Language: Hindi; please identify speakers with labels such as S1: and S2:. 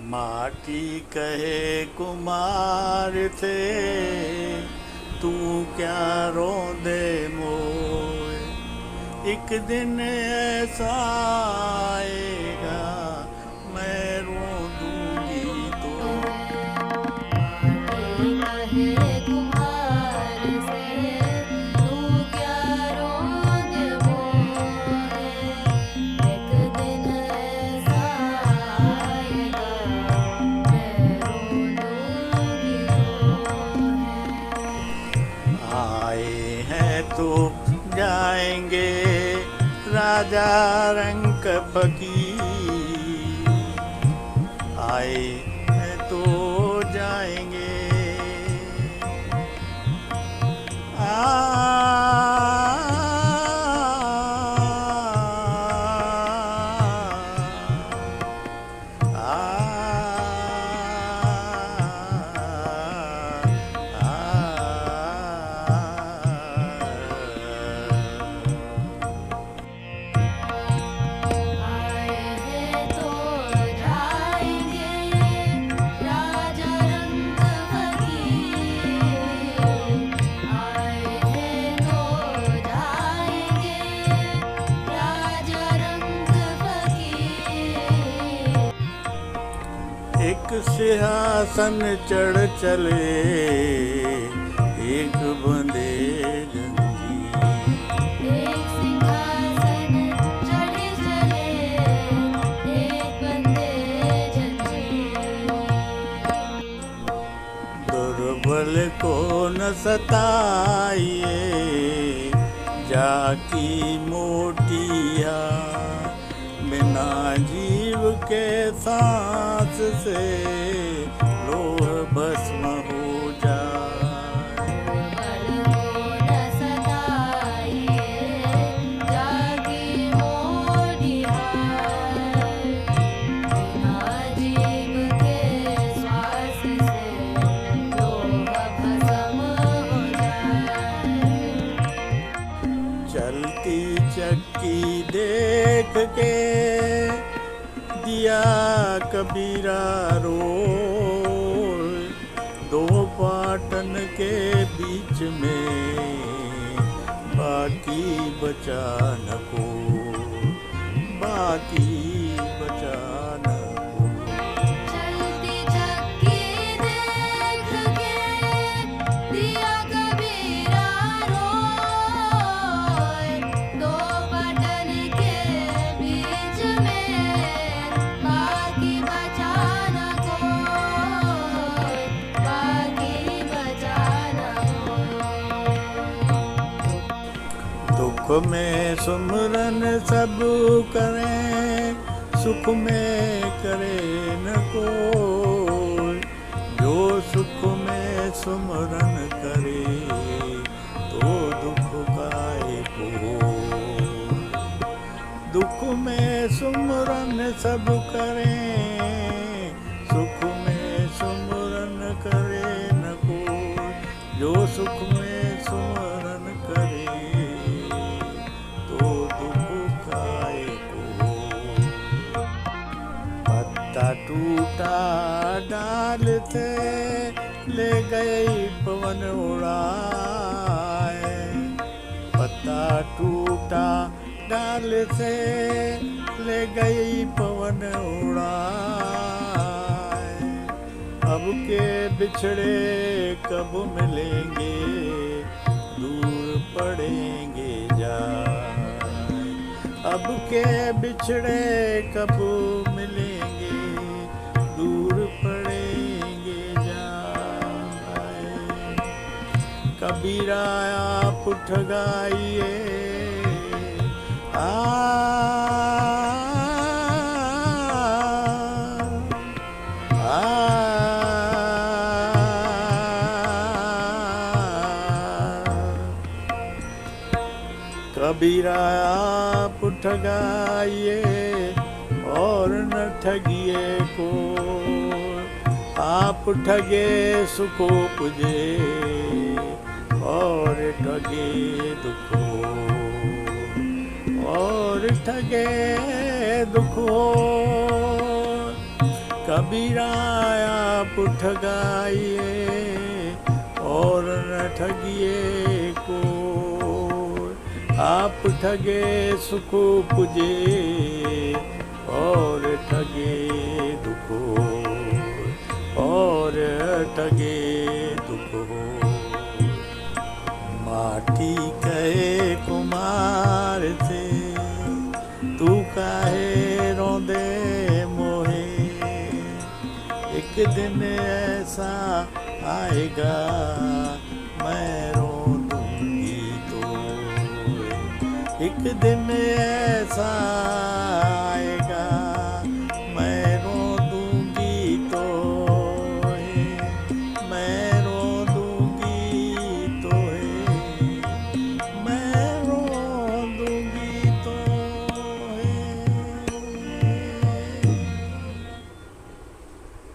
S1: माटी कहे कुमार से, तू क्या रोंदे मोए। एक दिन ऐसा आएगा मैं रो दूंगी तो।
S2: कहे कुम्हार से, तू क्या रोंदे मोए। एक दिन ऐसा आएगा मैं रो दूंगी तो।
S1: आए हैं तो जाएंगे राजा रंक फकीर, आए हैं तो जाएंगे।
S2: आए हैं तो जाएंगे राजा रंग फकीर। आए हैं तो जाएंगे राजा रंग फकीर।
S1: एक सिंहासन चढ़ चले, एक बंदे जंजीर।
S2: एक सिंहासन चढ़े चले, एक बंदे जंजीर।
S1: दुर्बल को न सताइए, जाकी मोटिया बिना जीव के सांस से लोह भस्म हो जाए।
S2: दुर्बल को न सताइए, जागी मोटी हाय। बिना जीव के श्वास से लोह भस्म हो जाए।
S1: चलती चक्की देख के दिया कबीरा रोए, दो पाटन के बीच में बाकी बचा न को, बाकी बचा न को।
S2: चलती चक्की देख के दिया कबीरा रोए, दो पटन के बीच में बाकी बचा न कोई, बाकी बचा न कोई।
S1: दुख में सुमरन सब करें, सुख में करे न कोई। जो सुख में सुमरन करे तो दुख काहे को। दुख में सुमरन सब करें, सुख में सुमरन करे न कोई। जो सुख में सुमरन करे तो दुख काहे को। पत्ता टूटा डाल से ले गई पवन उड़ाए। पत्ता टूटा डाल से ले गई पवन उड़ाए। अब के बिछड़े कब मिलेंगे, दूर पड़ेंगे जाए। अब के बिछड़े कब मिलेंगे, दूर पड़ेंगे जाए। कबीरा आप उठ गाइए, आ कबीरा आप ठगाइए और न ठगिए को। आप ठगे सुखो पुजे और ठगे दुखो, और ठगे दुखो। कबीरा आप ठगाइए और न ठगिए को, आप ठगे सुख पुजे और ठगे दुखो, और ठगे दुखो। माटी कहे कुमार से तू काहे रोंदे मोहे, एक दिन ऐसा आएगा मैं रो दूंगी तो, एक दिन ऐसा